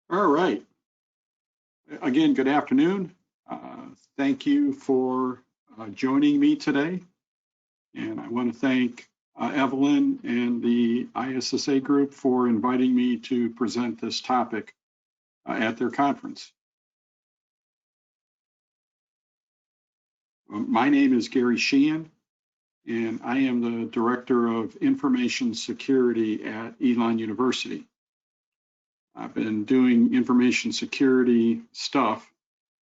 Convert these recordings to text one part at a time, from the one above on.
All right. Again, good afternoon. Thank you for joining me today. And I want to thank Evelyn and the ISSA group for inviting me to present this topic at their conference. My name is Gary Sheehan, and I am the Director of Information Security at Elon University. I've been doing information security stuff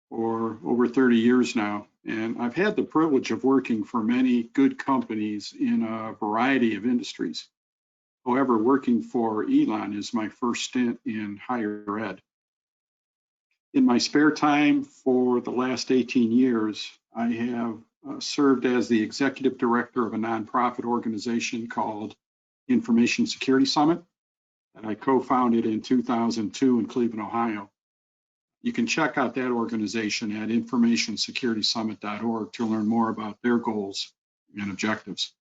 for over 30 years now, and I've had the privilege of working for many good companies in a variety of industries. However, working for Elon is my first stint in higher ed. In my spare time for the last 18 years, I have served as the executive director of a nonprofit organization called Information Security Summit that I co-founded in 2002 in Cleveland, Ohio. You can check out that organization at informationsecuritysummit.org to learn more about their goals and objectives.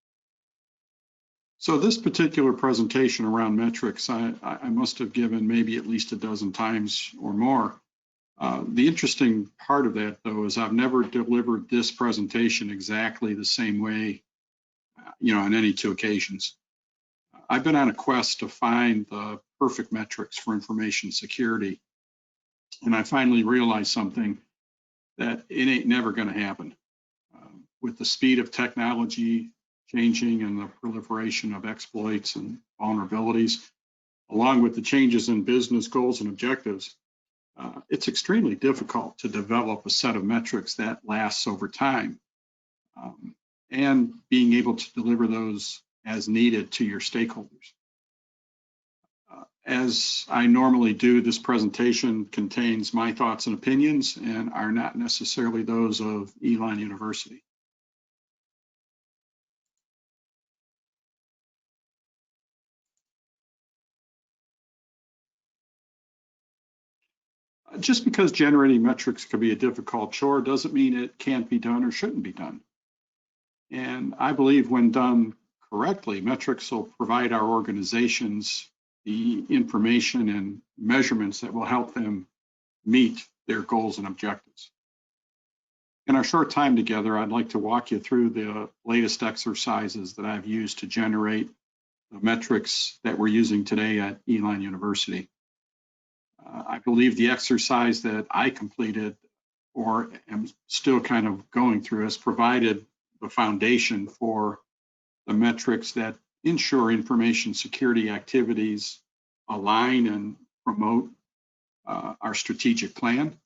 So this particular presentation around metrics, I must have given maybe at least a dozen times or more. The interesting part of that, though, is I've never delivered this presentation exactly the same way, on any two occasions. I've been on a quest to find the perfect metrics for information security. And I finally realized something, that it ain't never going to happen. With the speed of technology changing and the proliferation of exploits and vulnerabilities, along with the changes in business goals and objectives, it's extremely difficult to develop a set of metrics that lasts over time, and being able to deliver those as needed to your stakeholders. As I normally do, this presentation contains my thoughts and opinions and are not necessarily those of Elon University. Just because generating metrics can be a difficult chore doesn't mean it can't be done or shouldn't be done. And I believe when done correctly, metrics will provide our organizations the information and measurements that will help them meet their goals and objectives. In our short time together, I'd like to walk you through the latest exercises that I've used to generate the metrics that we're using today at Elon University. I believe the exercise that I completed, or am still kind of going through, has provided the foundation for the metrics that ensure information security activities align and promote our strategic plan.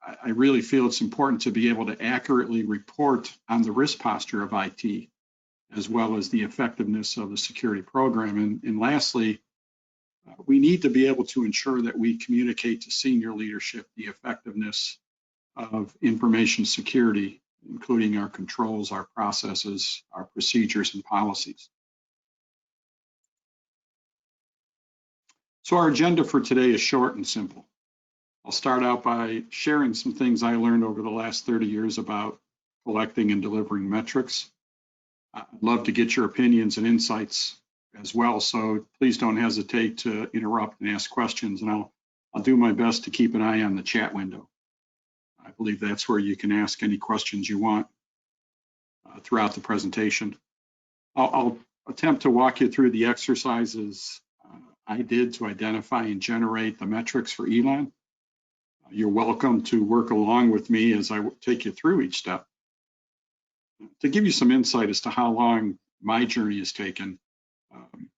I really feel it's important to be able to accurately report on the risk posture of IT, as well as the effectiveness of the security program. And lastly, we need to be able to ensure that we communicate to senior leadership the effectiveness of information security, including our controls, our processes, our procedures, and policies. So our agenda for today is short and simple. I'll start out by sharing some things I learned over the last 30 years about collecting and delivering metrics. I'd love to get your opinions and insights as well, so please don't hesitate to interrupt and ask questions, and I'll do my best to keep an eye on the chat window. I believe that's where you can ask any questions you want throughout the presentation. I'll attempt to walk you through the exercises I did to identify and generate the metrics for Elon. You're welcome to work along with me as I take you through each step. To give you some insight as to how long my journey has taken,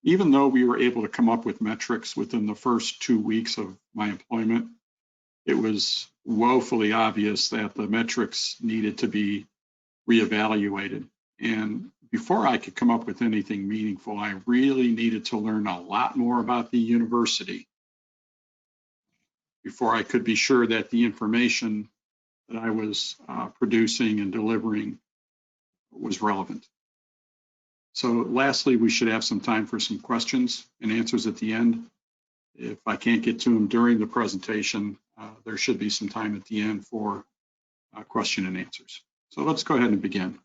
even though we were able to come up with metrics within the first 2 weeks of my employment, it was woefully obvious that the metrics needed to be reevaluated. And before I could come up with anything meaningful, I really needed to learn a lot more about the university before I could be sure that the information that I was producing and delivering was relevant. So lastly, we should have some time for some questions and answers at the end. If I can't get to them during the presentation, there should be some time at the end for question and answers. So let's go ahead and begin.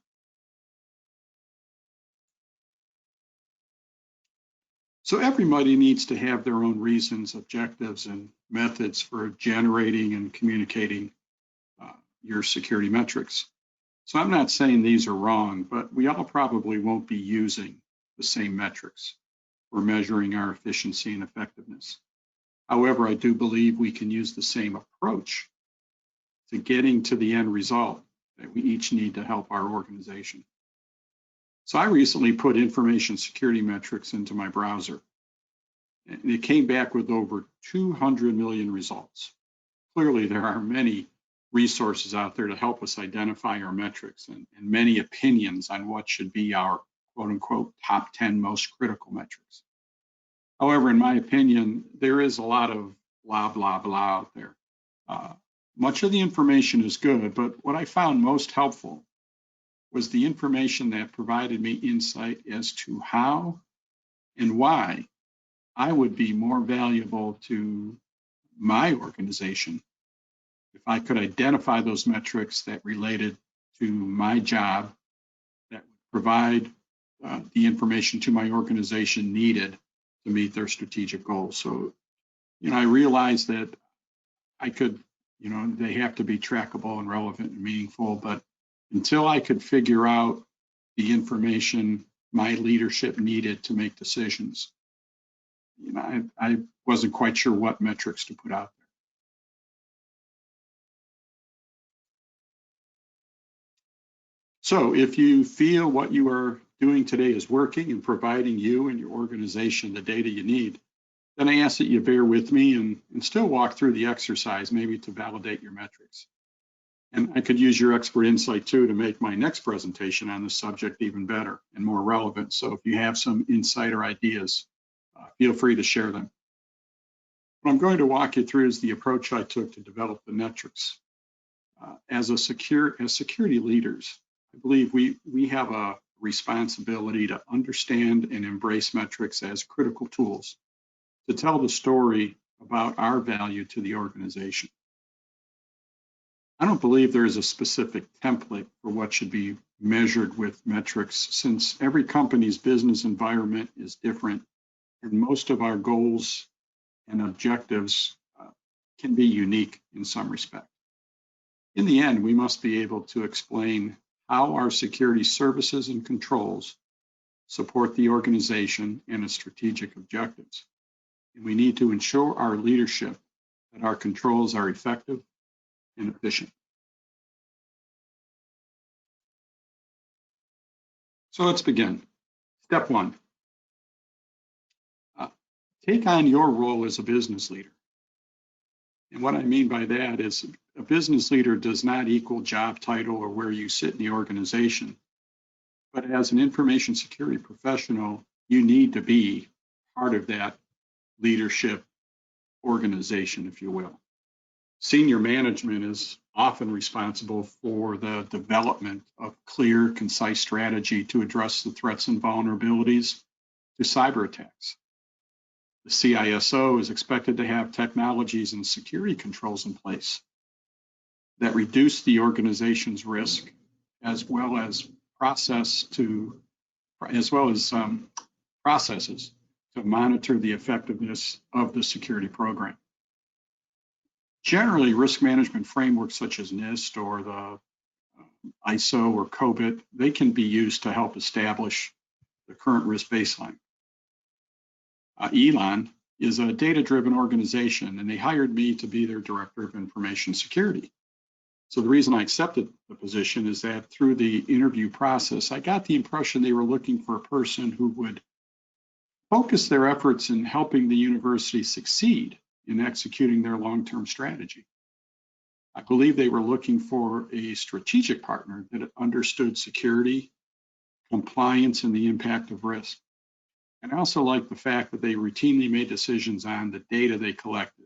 So everybody needs to have their own reasons, objectives, and methods for generating and communicating your security metrics. So I'm not saying these are wrong, but we all probably won't be using the same metrics for measuring our efficiency and effectiveness. However, I do believe we can use the same approach to getting to the end result that we each need to help our organization. So I recently put information security metrics into my browser, and it came back with over 200 million results. Clearly, there are many resources out there to help us identify our metrics and many opinions on what should be our quote unquote top 10 most critical metrics. However, in my opinion, there is a lot of blah, blah, blah out there. Much of the information is good, but what I found most helpful was the information that provided me insight as to how and why I would be more valuable to my organization if I could identify those metrics that related to my job that would provide the information to my organization needed to meet their strategic goals. So, I realized that I could, they have to be trackable and relevant and meaningful, but until I could figure out the information my leadership needed to make decisions, I wasn't quite sure what metrics to put out there. So if you feel what you are doing today is working and providing you and your organization the data you need, then I ask that you bear with me and still walk through the exercise, maybe to validate your metrics. And I could use your expert insight too to make my next presentation on this subject even better and more relevant. So if you have some insight or ideas, feel free to share them. What I'm going to walk you through is the approach I took to develop the metrics. As security leaders, I believe we have a responsibility to understand and embrace metrics as critical tools to tell the story about our value to the organization. I don't believe there is a specific template for what should be measured with metrics, since every company's business environment is different and most of our goals and objectives can be unique in some respect. In the end, we must be able to explain how our security services and controls support the organization and its strategic objectives. And we need to ensure our leadership that our controls are effective and efficient. So let's begin. Step one, take on your role as a business leader. And what I mean by that is a business leader does not equal job title or where you sit in the organization. But as an information security professional, you need to be part of that leadership organization, if you will. Senior management is often responsible for the development of clear, concise strategy to address the threats and vulnerabilities to cyber attacks. The CISO is expected to have technologies and security controls in place that reduce the organization's risk, as well as processes to monitor the effectiveness of the security program. Generally, risk management frameworks such as NIST or the ISO or COBIT, they can be used to help establish the current risk baseline. Elon is a data-driven organization, and they hired me to be their director of information security. So the reason I accepted the position is that through the interview process, I got the impression they were looking for a person who would focus their efforts in helping the university succeed in executing their long-term strategy. I believe they were looking for a strategic partner that understood security, compliance, and the impact of risk. And I also like the fact that they routinely made decisions on the data they collected,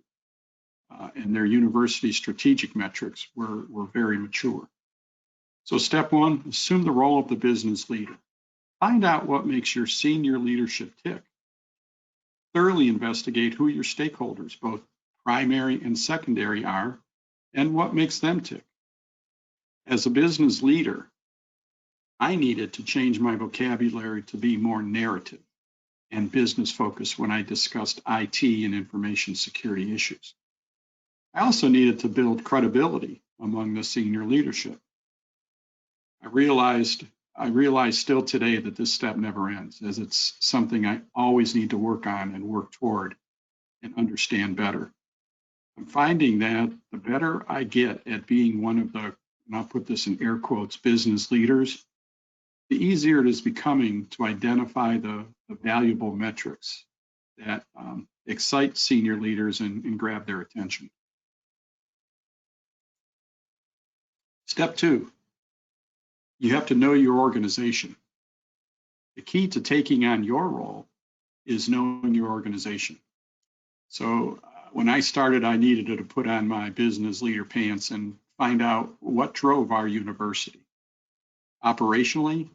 and their university strategic metrics were very mature. So step one, assume the role of the business leader. Find out what makes your senior leadership tick. Thoroughly investigate who your stakeholders, both primary and secondary, are, and what makes them tick. As a business leader, I needed to change my vocabulary to be more narrative and business focus when I discussed IT and information security issues. I also needed to build credibility among the senior leadership. I realized still today that this step never ends, as it's something I always need to work on and work toward and understand better. I'm finding that the better I get at being one of the, and I'll put this in air quotes, business leaders, the easier it is becoming to identify the valuable metrics that excite senior leaders and grab their attention. Step 2, you have to know your organization. The key to taking on your role is knowing your organization. So when I started, I needed to put on my business leader pants and find out what drove our university. Operationally,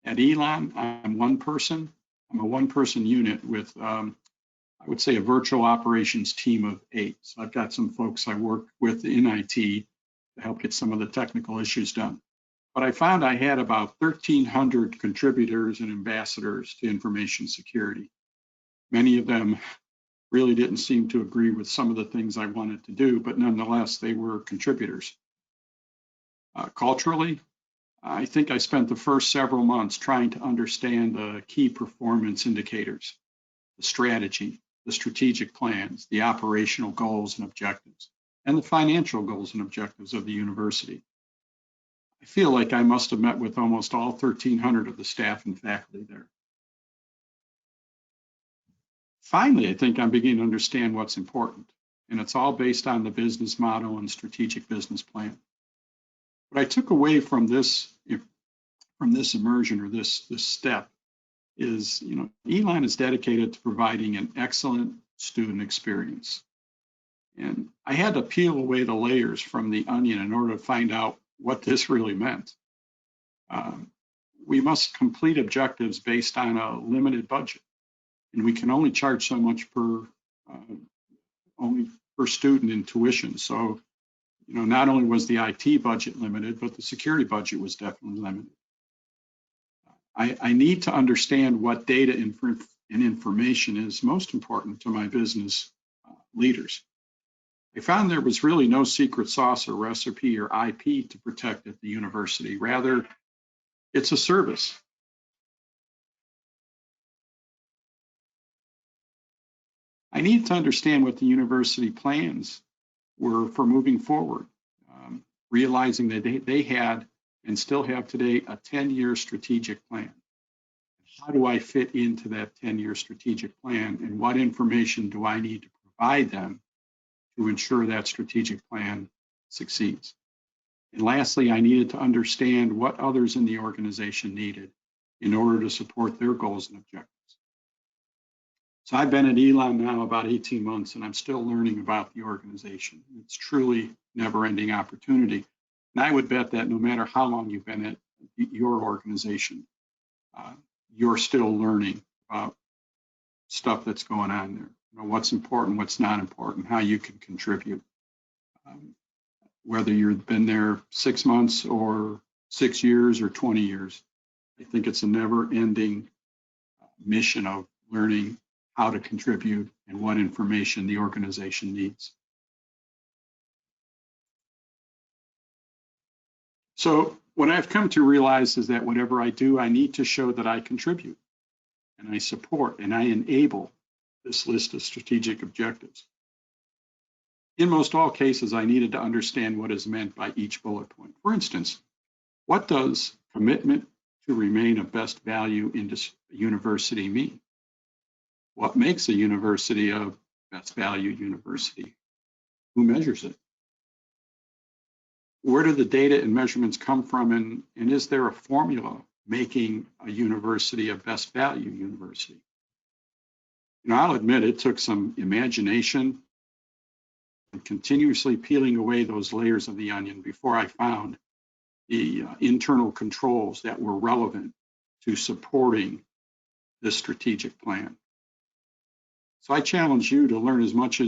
at Elon, I'm one person. I'm a one-person unit with, I would say, a virtual operations team of 8. So I've got some folks I work with in IT to help get some of the technical issues done. But I found I had about 1,300 contributors and ambassadors to information security. Many of them really didn't seem to agree with some of the things I wanted to do, but nonetheless, they were contributors. Culturally, I think I spent the first several months trying to understand the key performance indicators, the strategy, the strategic plans, the operational goals and objectives, and the financial goals and objectives of the university. I feel like I must have met with almost all 1,300 of the staff and faculty there. Finally, I think I'm beginning to understand what's important, and it's all based on the business model and strategic business plan. What I took away from this immersion or this step is, Elon is dedicated to providing an excellent student experience. And I had to peel away the layers from the onion in order to find out what this really meant. We must complete objectives based on a limited budget, and we can only charge so much per student in tuition. So, not only was the IT budget limited, but the security budget was definitely limited. I need to understand what data and information is most important to my business leaders. I found there was really no secret sauce or recipe or IP to protect at the university. Rather, it's a service. I need to understand what the university plans were for moving forward, realizing that they had and still have today a 10-year strategic plan. How do I fit into that 10-year strategic plan, and what information do I need to provide them to ensure that strategic plan succeeds? And lastly, I needed to understand what others in the organization needed in order to support their goals and objectives. So I've been at Elon now about 18 months, and I'm still learning about the organization. It's truly never-ending opportunity. And I would bet that no matter how long you've been at your organization, you're still learning about stuff that's going on there. What's important, what's not important, how you can contribute. Whether you've been there 6 months or 6 years or 20 years, I think it's a never-ending mission of learning how to contribute and what information the organization needs. So what I've come to realize is that whatever I do, I need to show that I contribute and I support and I enable this list of strategic objectives. In most all cases, I needed to understand what is meant by each bullet point. For instance, what does commitment to remain of best value in this university mean? What makes a university a best value university? Who measures it? Where do the data and measurements come from, and is there a formula making a university a best value university? I'll admit it took some imagination and continuously peeling away those layers of the onion before I found the internal controls that were relevant to supporting this strategic plan. So I challenge you to learn as much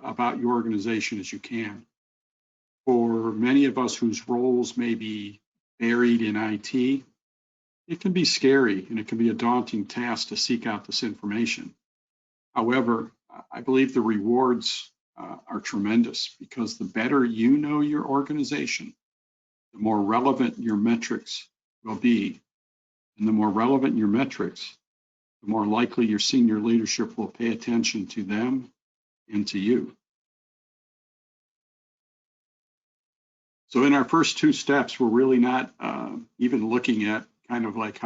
about your organization as you can. For many of us whose roles may be buried in IT, it can be scary and it can be a daunting task to seek out this information. However, I believe the rewards are tremendous, because the better you know your organization, the more relevant your metrics will be. And the more relevant your metrics, the more likely your senior leadership will pay attention to them and to you. So in our first two steps, we're really not even looking at kind of like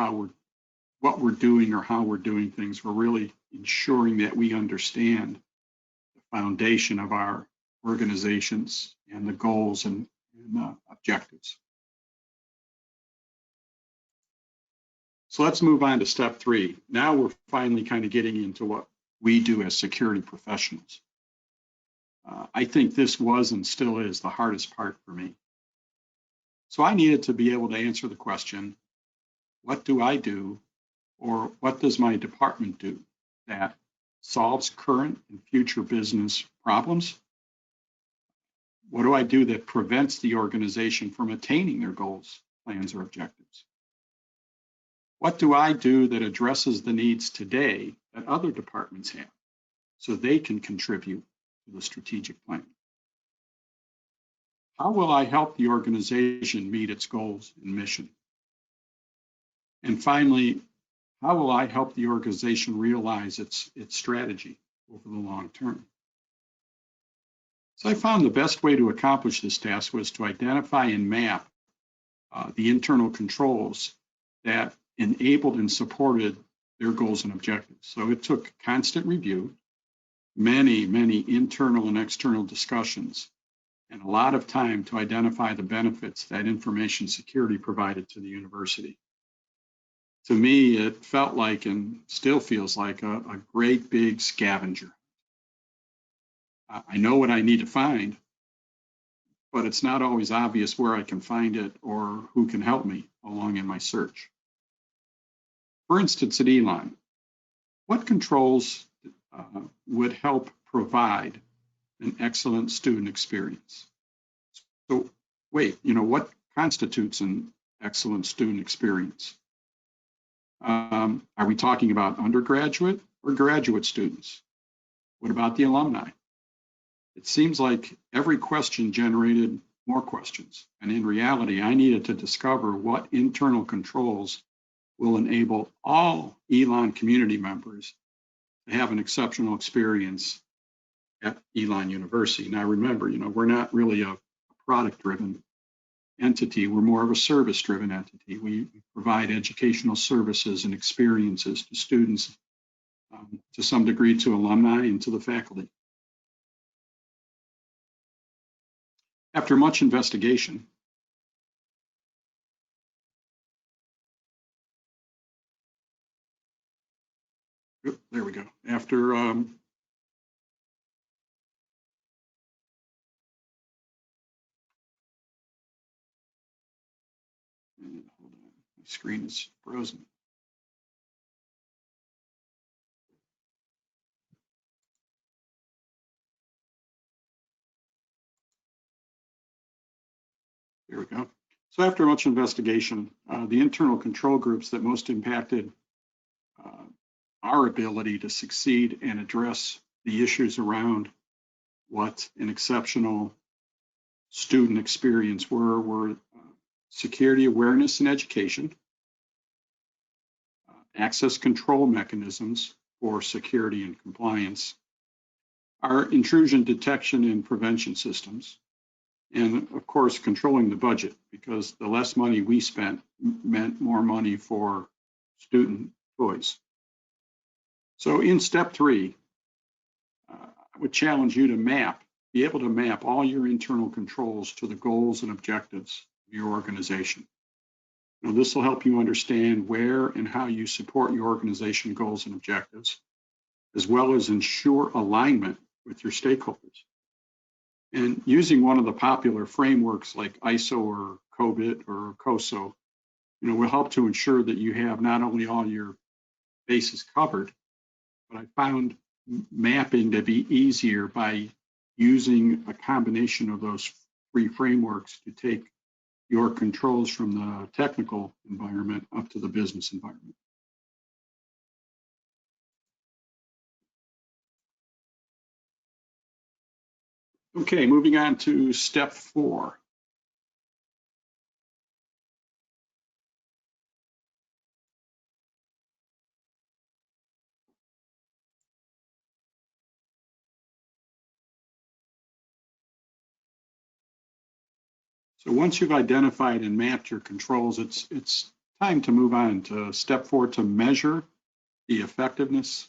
what we're doing or how we're doing things. We're really ensuring that we understand the foundation of our organizations and the goals and objectives. So let's move on to step 3. Now we're finally kind of getting into what we do as security professionals. I think this was and still is the hardest part for me. So I needed to be able to answer the question, what do I do, or what does my department do that solves current and future business problems? What do I do that prevents the organization from attaining their goals, plans, or objectives? What do I do that addresses the needs today that other departments have so they can contribute to the strategic plan? How will I help the organization meet its goals and mission? And finally, how will I help the organization realize its strategy over the long term? So I found the best way to accomplish this task was to identify and map the internal controls that enabled and supported their goals and objectives. So it took constant review, many internal and external discussions, and a lot of time to identify the benefits that information security provided to the university. To me, it felt like, and still feels like, a great big scavenger. I know what I need to find, but it's not always obvious where I can find it or who can help me along in my search. For instance, at Elon, what controls would help provide an excellent student experience? So wait, what constitutes an excellent student experience? Are we talking about undergraduate or graduate students? What about the alumni? It seems like every question generated more questions. And in reality, I needed to discover what internal controls will enable all Elon community members to have an exceptional experience at Elon University. Now remember, we're not really a product-driven entity. We're more of a service-driven entity. We provide educational services and experiences to students, to some degree to alumni and to the faculty. After much investigation, there we go. After hold on, my screen is frozen. There we go. So after much investigation, the internal control groups that most impacted our ability to succeed and address the issues around what an exceptional student experience were security awareness and education, access control mechanisms for security and compliance, our intrusion detection and prevention systems, and of course, controlling the budget, because the less money we spent meant more money for student toys. So in step 3, I would challenge you to be able to map all your internal controls to the goals and objectives of your organization. Now, this will help you understand where and how you support your organization goals and objectives, as well as ensure alignment with your stakeholders. And using one of the popular frameworks like ISO or COBIT or COSO, will help to ensure that you have not only all your bases covered, but I found mapping to be easier by using a combination of those 3 frameworks to take your controls from the technical environment up to the business environment. Okay, moving on to step 4. So once you've identified and mapped your controls, it's time to move on to step 4 to measure the effectiveness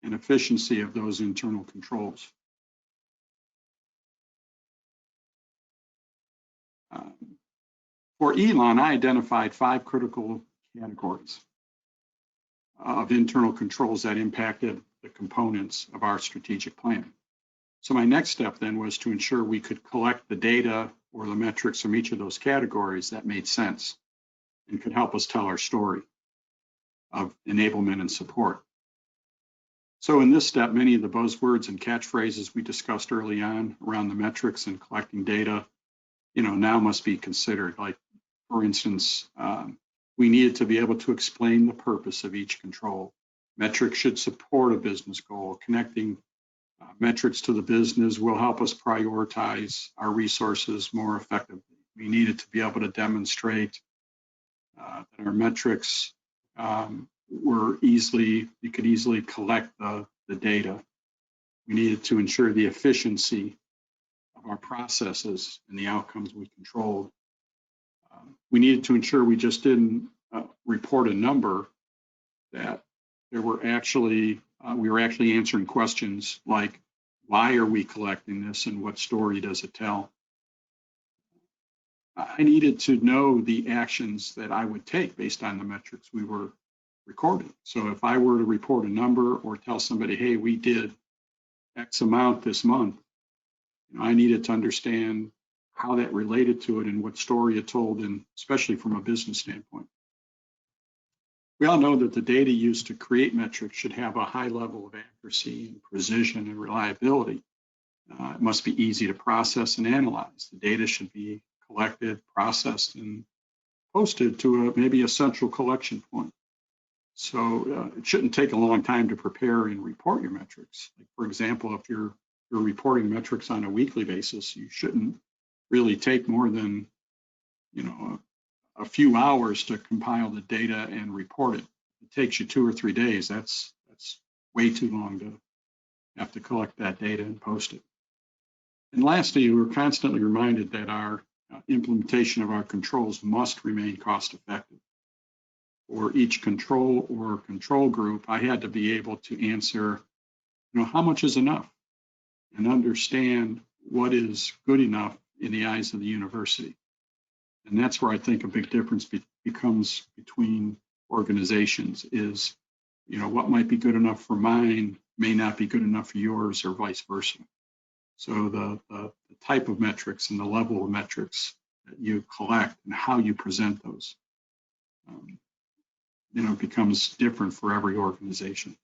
and efficiency of those internal controls. For Elon, I identified 5 critical categories of internal controls that impacted the components of our strategic plan. So my next step then was to ensure we could collect the data or the metrics from each of those categories that made sense and could help us tell our story of enablement and support. So in this step, many of the buzzwords and catchphrases we discussed early on around the metrics and collecting data, now must be considered. Like, for instance, we needed to be able to explain the purpose of each control. Metrics should support a business goal. Connecting metrics to the business will help us prioritize our resources more effectively. We needed to be able to demonstrate that our metrics you could easily collect the data. We needed to ensure the efficiency of our processes and the outcomes we controlled. We needed to ensure we just didn't report a number, that we were actually answering questions like, why are we collecting this and what story does it tell? I needed to know the actions that I would take based on the metrics we were recording. So if I were to report a number or tell somebody, hey, we did X amount this month, I needed to understand how that related to it and what story it told, and especially from a business standpoint. We all know that the data used to create metrics should have a high level of accuracy and precision and reliability. It must be easy to process and analyze. The data should be collected, processed, and posted to maybe a central collection point. So it shouldn't take a long time to prepare and report your metrics. Like, for example, if you're reporting metrics on a weekly basis, you shouldn't really take more than a few hours to compile the data and report it. It takes you 2 or 3 days. That's way too long to have to collect that data and post it. And lastly, we're constantly reminded that our implementation of our controls must remain cost effective. For each control or control group, I had to be able to answer, how much is enough, and understand what is good enough in the eyes of the university. And that's where I think a big difference becomes between organizations is, what might be good enough for mine may not be good enough for yours, or vice versa. So the type of metrics and the level of metrics that you collect and how you present those, becomes different for every organization.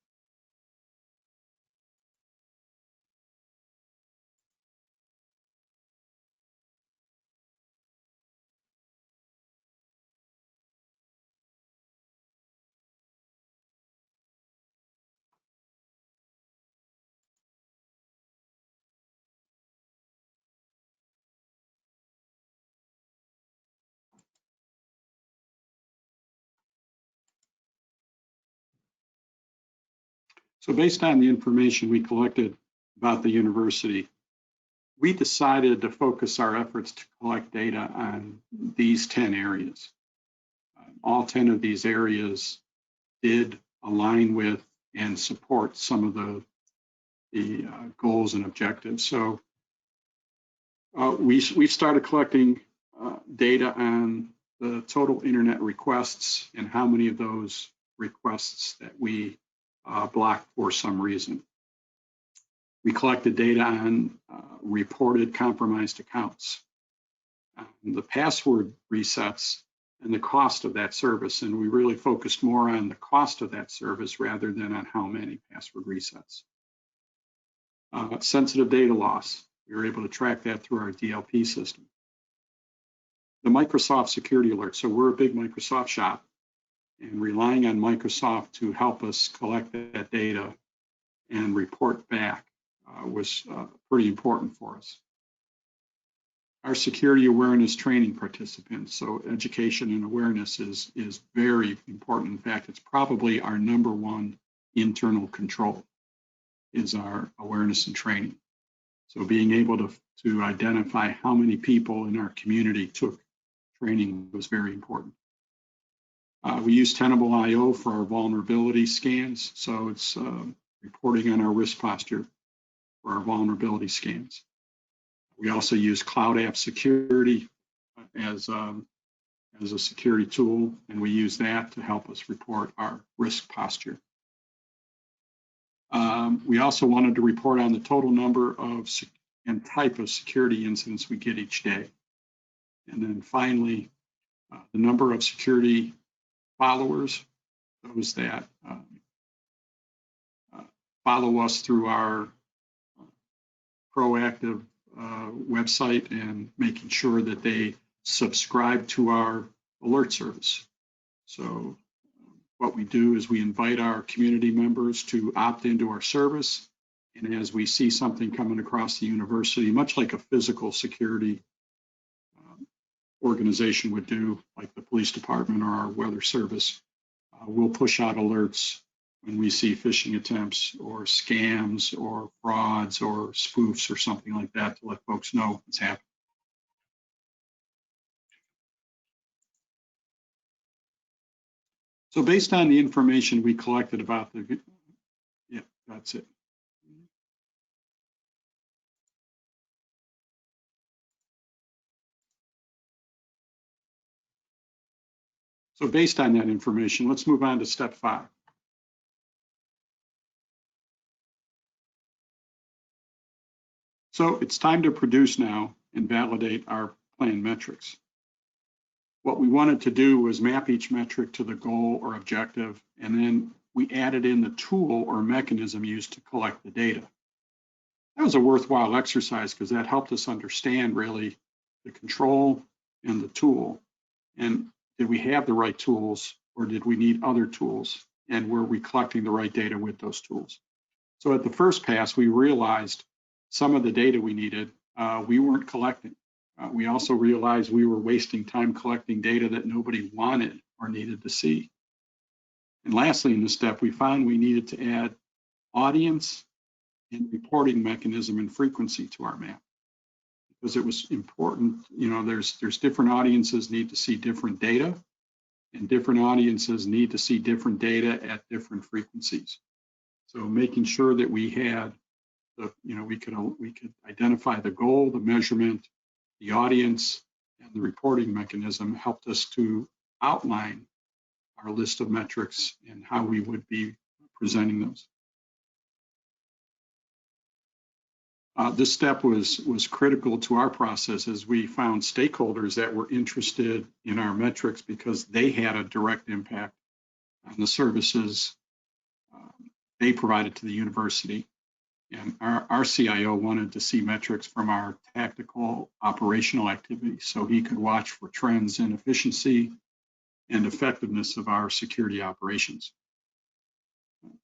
So based on the information we collected about the university, we decided to focus our efforts to collect data on these 10 areas. All 10 of these areas did align with and support some of the goals and objectives. So we started collecting data on the total internet requests and how many of those requests that we blocked for some reason. We collected data on reported compromised accounts, the password resets, and the cost of that service. And we really focused more on the cost of that service rather than on how many password resets. Sensitive data loss, we were able to track that through our DLP system. the Microsoft security alert. So we're a big Microsoft shop, and relying on Microsoft to help us collect that data and report back was pretty important for us. Our security awareness training participants, so education and awareness is very important. In fact, it's probably our #1 internal control is our awareness and training. So being able to identify how many people in our community took training was very important. We use Tenable.io for our vulnerability scans, so it's reporting on our risk posture for our vulnerability scans. We also use Cloud App Security as a security tool, and we use that to help us report our risk posture. We also wanted to report on the total number of and type of security incidents we get each day. And then finally, the number of security followers, those that follow us through our proactive website and making sure that they subscribe to our alert service. So what we do is we invite our community members to opt into our service. And as we see something coming across the university, much like a physical security organization would do, like the police department or our weather service, we'll push out alerts when we see phishing attempts or scams or frauds or spoofs or something like that to let folks know what's happening. So based on the information we collected about yeah, that's it. So based on that information, let's move on to step 5. So it's time to produce now and validate our planned metrics. What we wanted to do was map each metric to the goal or objective, and then we added in the tool or mechanism used to collect the data. That was a worthwhile exercise because that helped us understand really the control and the tool. And did we have the right tools or did we need other tools? And were we collecting the right data with those tools? So at the first pass, we realized some of the data we needed, we weren't collecting. We also realized we were wasting time collecting data that nobody wanted or needed to see. And lastly, in this step, we found we needed to add audience and reporting mechanism and frequency to our map because it was important. You know, there's different audiences need to see different data, and different audiences need to see different data at different frequencies. So making sure that we had the, you know, we could identify the goal, the measurement, the audience, and the reporting mechanism helped us to outline our list of metrics and how we would be presenting those. This step was critical to our process as we found stakeholders that were interested in our metrics because they had a direct impact on the services they provided to the university. And our CIO wanted to see metrics from our tactical operational activities so he could watch for trends in efficiency and effectiveness of our security operations.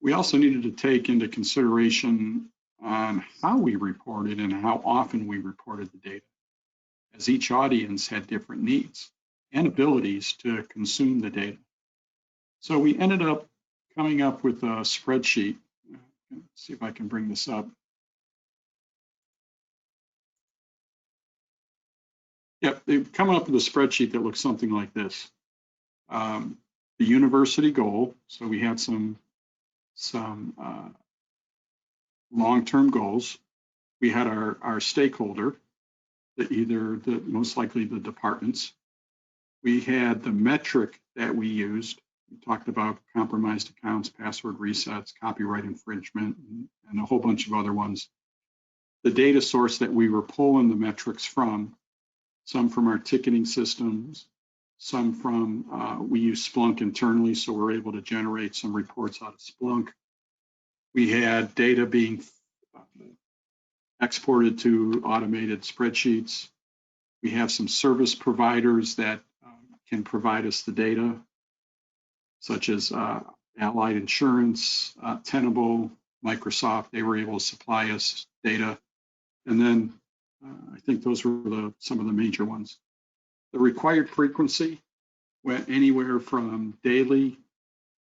We also needed to take into consideration on how we reported and how often we reported the data, as each audience had different needs and abilities to consume the data. So we ended up coming up with a spreadsheet. Let's see if I can bring this up. Yep, they've come up with a spreadsheet that looks something like this. The university goal, so we had some long-term goals. We had our stakeholder, most likely the departments. We had the metric that we used. We talked about compromised accounts, password resets, copyright infringement, and a whole bunch of other ones. The data source that we were pulling the metrics from, some from our ticketing systems, some from, we use Splunk internally, so we're able to generate some reports out of Splunk. We had data being exported to automated spreadsheets. We have some service providers that can provide us the data, such as Allied Insurance, Tenable, Microsoft. They were able to supply us data. And then I think those were some of the major ones. The required frequency went anywhere from daily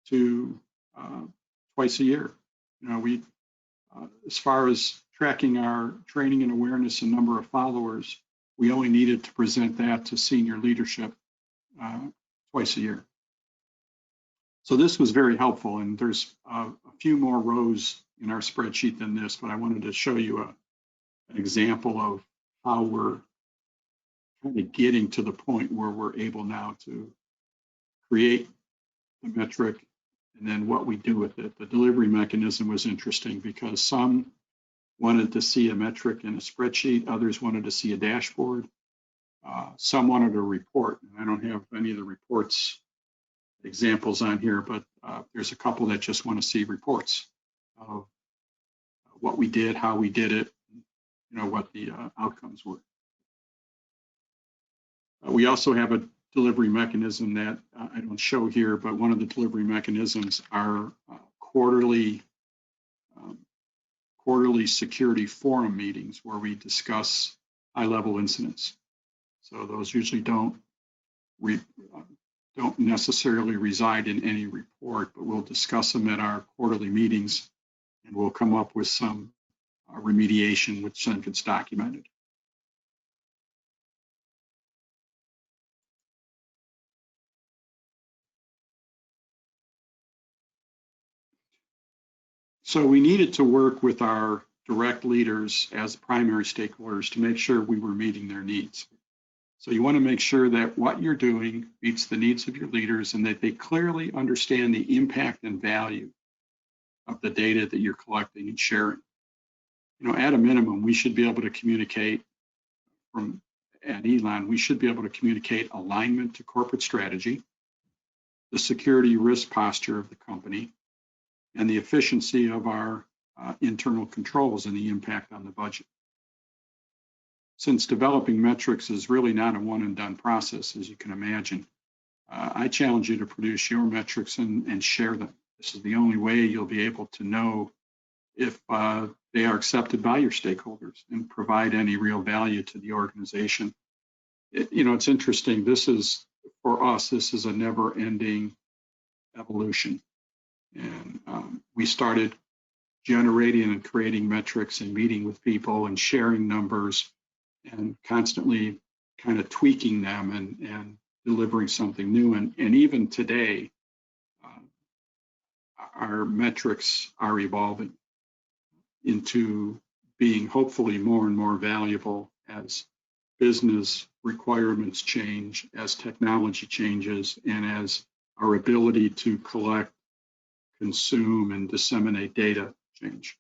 to twice a year. You know, we, as far as tracking our training and awareness and number of followers, we only needed to present that to senior leadership twice a year. So this was very helpful, and there's a few more rows in our spreadsheet than this, but I wanted to show you an example of how we're kind of getting to the point where we're able now to create the metric and then what we do with it. The delivery mechanism was interesting because some wanted to see a metric in a spreadsheet, others wanted to see a dashboard, some wanted a report. And I don't have any of the reports examples on here, but there's a couple that just want to see reports of what we did, how we did it, you know, what the outcomes were. We also have a delivery mechanism that I don't show here, but one of the delivery mechanisms are quarterly security forum meetings where we discuss high-level incidents. So those usually don't necessarily reside in any report, but we'll discuss them at our quarterly meetings, and we'll come up with some remediation, which then gets documented. So we needed to work with our direct leaders as primary stakeholders to make sure we were meeting their needs. So you want to make sure that what you're doing meets the needs of your leaders and that they clearly understand the impact and value of the data that you're collecting and sharing. You know, at a minimum, we should be able to communicate at Elon, we should be able to communicate alignment to corporate strategy, the security risk posture of the company, and the efficiency of our internal controls and the impact on the budget. Since developing metrics is really not a one and done process, as you can imagine, I challenge you to produce your metrics and share them. This is the only way you'll be able to know if they are accepted by your stakeholders and provide any real value to the organization. You know, it's interesting. This is, for us, this is a never-ending evolution. And we started generating and creating metrics and meeting with people and sharing numbers and constantly kind of tweaking them and delivering something new. And even today, our metrics are evolving into being hopefully more and more valuable as business requirements change, as technology changes, and as our ability to collect, consume, and disseminate data change.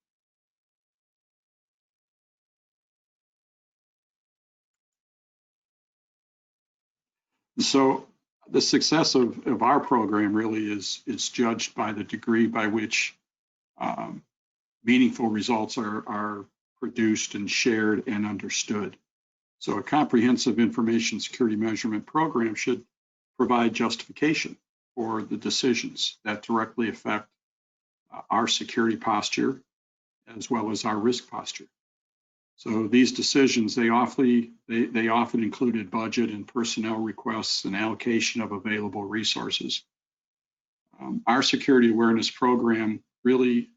So the success of our program really is judged by the degree by which meaningful results are produced and shared and understood. So a comprehensive information security measurement program should provide justification for the decisions that directly affect our security posture as well as our risk posture. So these decisions, they often included budget and personnel requests and allocation of available resources. Our security awareness program really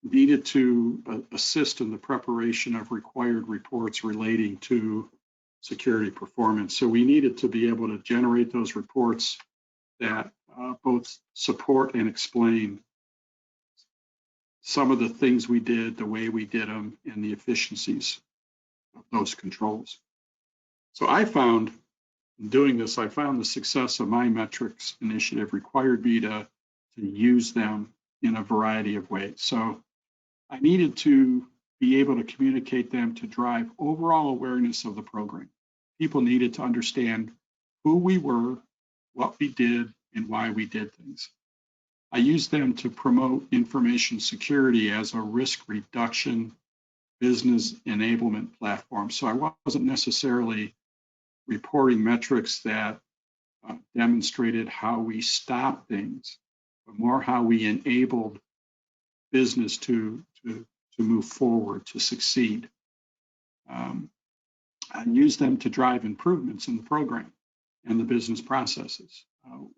needed to assist in the preparation of required reports relating to security performance. So we needed to be able to generate those reports that both support and explain some of the things we did, the way we did them, and the efficiencies of those controls. So I found, in doing this, I found the success of my metrics initiative required me to use them in a variety of ways. So I needed to be able to communicate them to drive overall awareness of the program. People needed to understand who we were, what we did, and why we did things. I used them to promote information security as a risk reduction business enablement platform. So I wasn't necessarily reporting metrics that demonstrated how we stop things, but more how we enabled business to move forward, to succeed. I use them to drive improvements in the program and the business processes.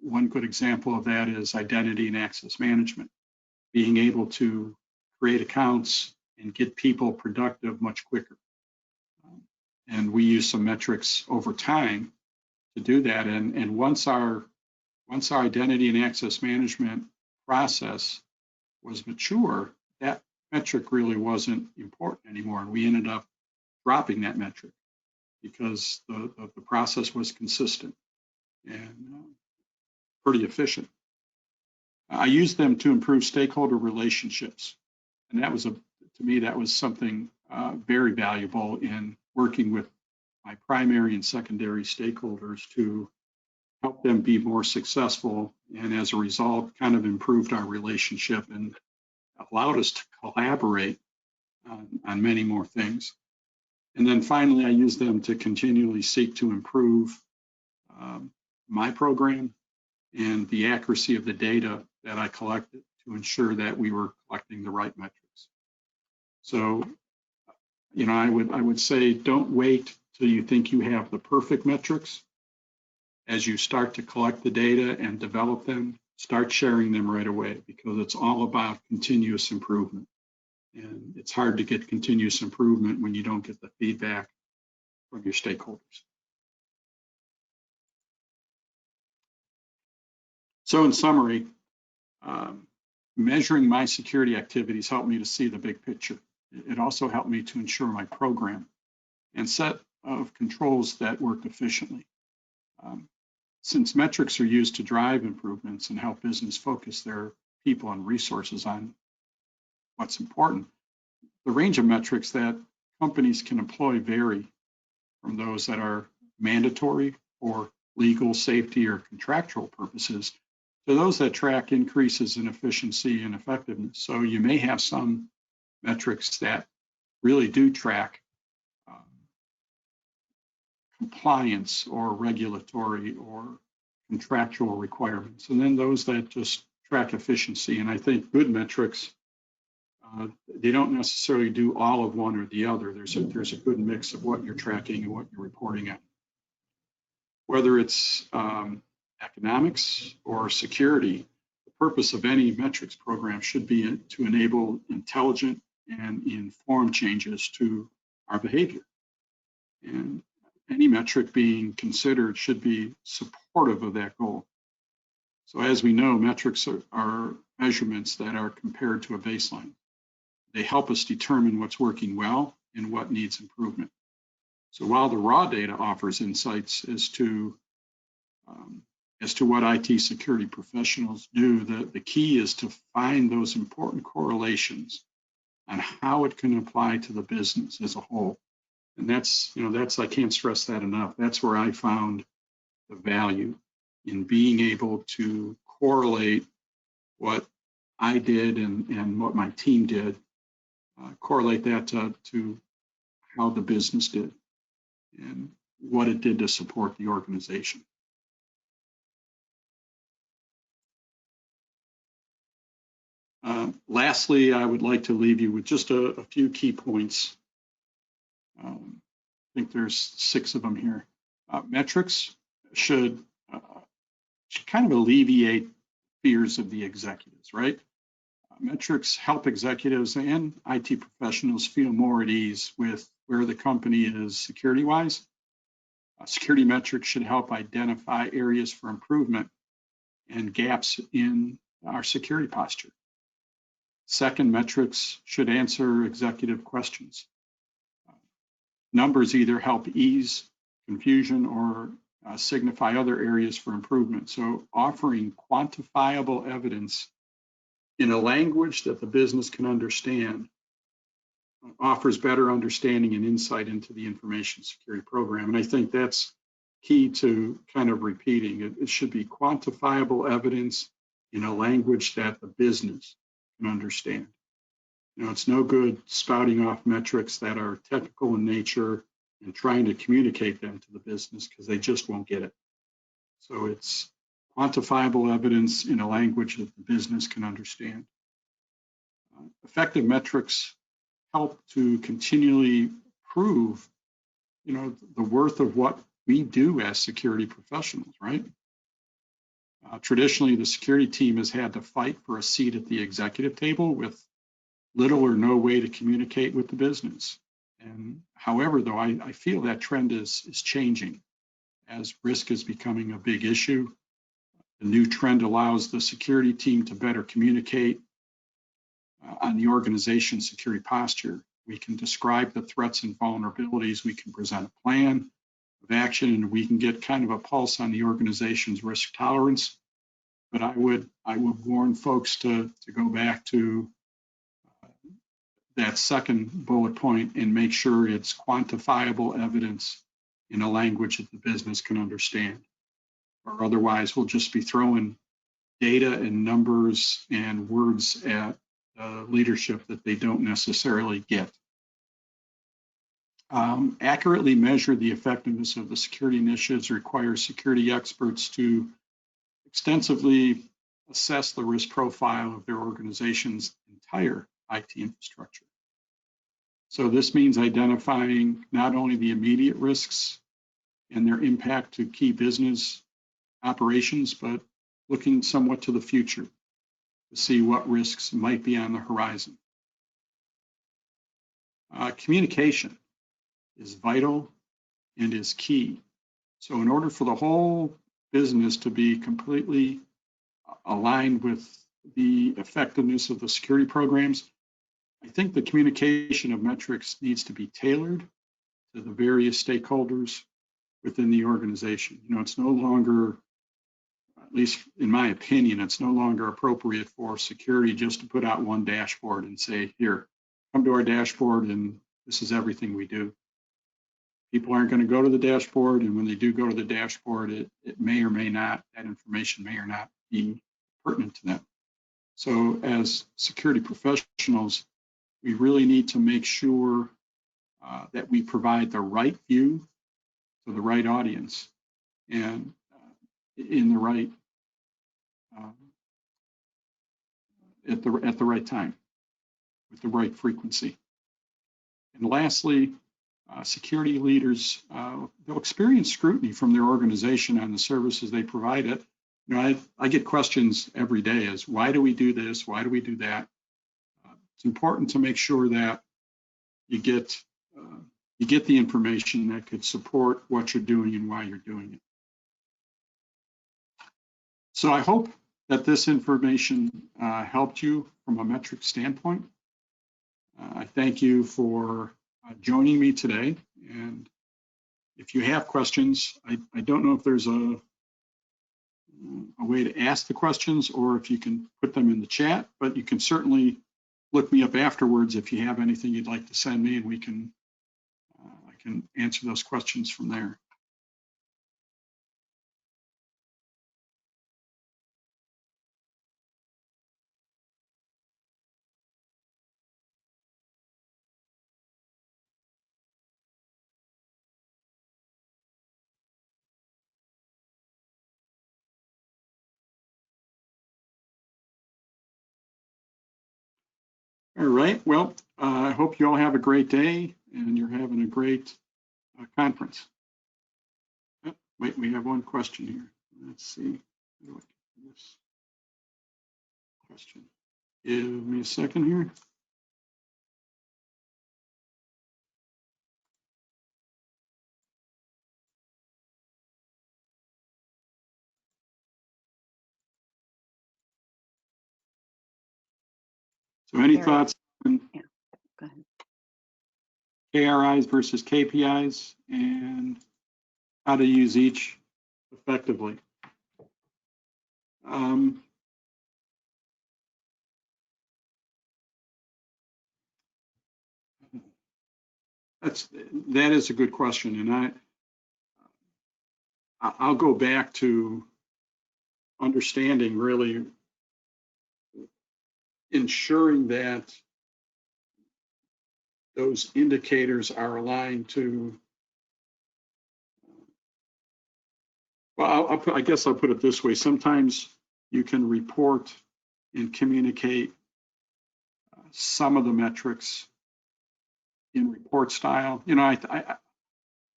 One good example of that is identity and access management, being able to create accounts and get people productive much quicker. And we use some metrics over time to do that. And once our identity and access management process was mature, that metric really wasn't important anymore. And we ended up dropping that metric because the process was consistent and pretty efficient. I used them to improve stakeholder relationships. And that was, to me, that was something very valuable in working with my primary and secondary stakeholders to help them be more successful. And as a result, kind of improved our relationship and allowed us to collaborate on many more things. And then finally, I use them to continually seek to improve my program and the accuracy of the data that I collected to ensure that we were collecting the right metrics. So, you know, I would say don't wait till you think you have the perfect metrics. As you start to collect the data and develop them, start sharing them right away, because it's all about continuous improvement. And it's hard to get continuous improvement when you don't get the feedback from your stakeholders. So in summary, measuring my security activities helped me to see the big picture. It also helped me to ensure my program and set of controls that worked efficiently. Since metrics are used to drive improvements and help business focus their people and resources on what's important, the range of metrics that companies can employ vary from those that are mandatory for legal, safety, or contractual purposes to those that track increases in efficiency and effectiveness. So you may have some metrics that really do track compliance or regulatory or contractual requirements, and then those that just track efficiency. And I think good metrics, they don't necessarily do all of one or the other. There's a good mix of what you're tracking and what you're reporting on. Whether it's economics or security, the purpose of any metrics program should be to enable intelligent and informed changes to our behavior. And any metric being considered should be supportive of that goal. So as we know, metrics are measurements that are compared to a baseline. They help us determine what's working well and what needs improvement. So while the raw data offers insights as to what IT security professionals do, the key is to find those important correlations on how it can apply to the business as a whole. And that's, I can't stress that enough. That's where I found the value in being able to correlate what I did and what my team did, correlate that to how the business did and what it did to support the organization. Lastly, I would like to leave you with just a few key points. I think there's 6 of them here. Metrics should kind of alleviate fears of the executives, right? Metrics help executives and IT professionals feel more at ease with where the company is security-wise. Security metrics should help identify areas for improvement and gaps in our security posture. Second, metrics should answer executive questions. Numbers either help ease confusion or signify other areas for improvement. So offering quantifiable evidence in a language that the business can understand offers better understanding and insight into the information security program. And I think that's key to kind of repeating. It should be quantifiable evidence in a language that the business can understand. You know, it's no good spouting off metrics that are technical in nature and trying to communicate them to the business because they just won't get it. So it's quantifiable evidence in a language that the business can understand. Effective metrics help to continually prove, you know, the worth of what we do as security professionals, right? Traditionally, the security team has had to fight for a seat at the executive table with little or no way to communicate with the business. And however, though, I feel that trend is changing as risk is becoming a big issue. The new trend allows the security team to better communicate on the organization's security posture. We can describe the threats and vulnerabilities, we can present a plan of action, and we can get kind of a pulse on the organization's risk tolerance. But I would warn folks to go back to that second bullet point and make sure it's quantifiable evidence in a language that the business can understand. Or otherwise, we'll just be throwing data and numbers and words at leadership that they don't necessarily get. Accurately measure the effectiveness of the security initiatives requires security experts to extensively assess the risk profile of their organization's entire IT infrastructure. So this means identifying not only the immediate risks and their impact to key business operations, but looking somewhat to the future to see what risks might be on the horizon. Communication is vital and is key. So in order for the whole business to be completely aligned with the effectiveness of the security programs, I think the communication of metrics needs to be tailored to the various stakeholders within the organization. You know, it's no longer, at least in my opinion, it's no longer appropriate for security just to put out one dashboard and say, here, come to our dashboard and this is everything we do. People aren't going to go to the dashboard, and when they do go to the dashboard, it may or may not, that information may or not be pertinent to them. So as security professionals, we really need to make sure that we provide the right view to the right audience and in the right at the right time with the right frequency. And lastly, security leaders, they'll experience scrutiny from their organization on the services they provide. It. You know, I get questions every day as why do we do this? Why do we do that? It's important to make sure that you get the information that could support what you're doing and why you're doing it. So I hope that this information helped you from a metric standpoint. I thank you for joining me today. And if you have questions, I don't know if there's a way to ask the questions or if you can put them in the chat, but you can certainly look me up afterwards if you have anything you'd like to send me, and we can I can answer those questions from there. All right, well, I hope you all have a great day and you're having a great conference. Oh, wait, we have one question here. Let's see. How do I get this question? Give me a second here. So any thoughts on Go ahead. KRIs versus KPIs and how to use each effectively? That is a good question, and I'll go back to understanding really ensuring that those indicators are aligned to, well, I guess I'll put it this way. Sometimes you can report and communicate some of the metrics in report style. You know,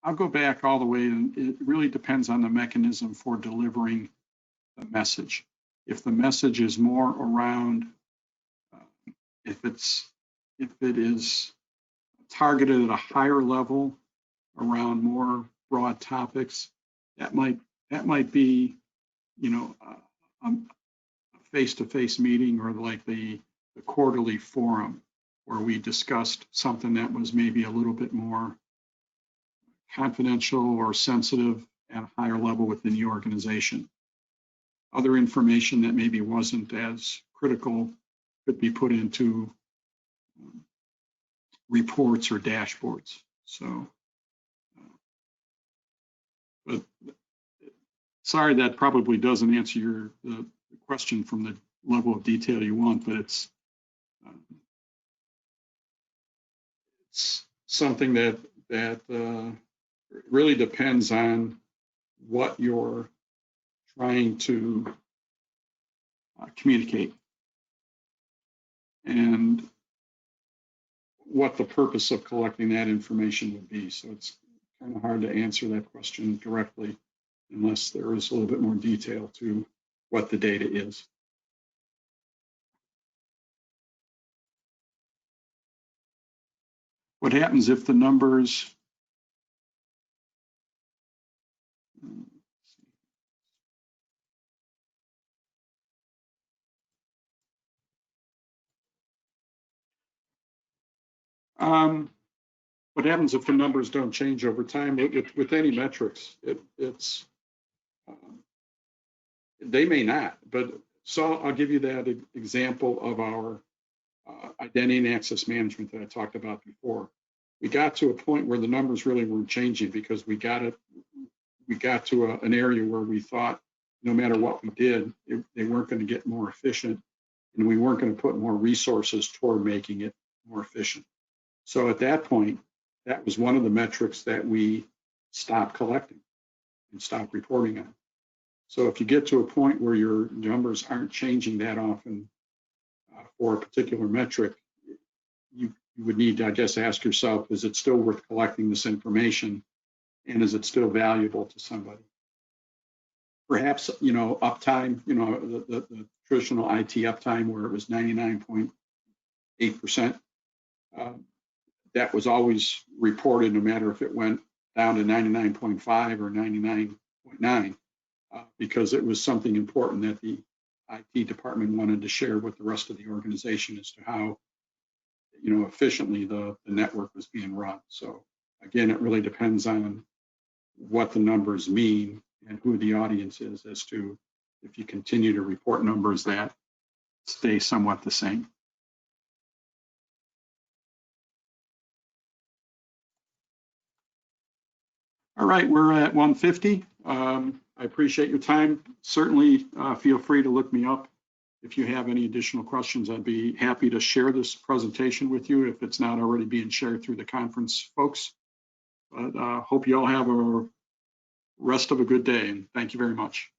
I'll go back all the way, and it really depends on the mechanism for delivering the message. If the message is more around, if it is targeted at a higher level around more broad topics, that might be, you know, a face-to-face meeting, or like the quarterly forum where we discussed something that was maybe a little bit more confidential or sensitive at a higher level within the organization. Other information that maybe wasn't as critical could be put into reports or dashboards. So, but sorry, that probably doesn't answer the question from the level of detail you want, but it's something that really depends on what you're trying to communicate and what the purpose of collecting that information would be. So it's kind of hard to answer that question directly unless there is a little bit more detail to what the data is. What happens if the numbers what happens if the numbers don't change over time? With any metrics, they may not. But so I'll give you that example of our identity and access management that I talked about before. We got to a point where the numbers really weren't changing because we got to an area where we thought no matter what we did, they weren't going to get more efficient, and we weren't going to put more resources toward making it more efficient. So at that point, that was one of the metrics that we stopped collecting and stopped reporting on. So if you get to a point where your numbers aren't changing that often for a particular metric, you would need to, I guess, ask yourself, is it still worth collecting this information, and is it still valuable to somebody? Perhaps, you know, uptime, you know, the traditional IT uptime where it was 99.8%, that was always reported no matter if it went down to 99.5 or 99.9, because it was something important that the IT department wanted to share with the rest of the organization as to how, you know, efficiently the network was being run. So again, it really depends on what the numbers mean and who the audience is as to if you continue to report numbers that stay somewhat the same. All right, we're at 1:50. I appreciate your time. Certainly feel free to look me up if you have any additional questions. I'd be happy to share this presentation with you if it's not already being shared through the conference folks. But hope you all have a rest of a good day, and thank you very much.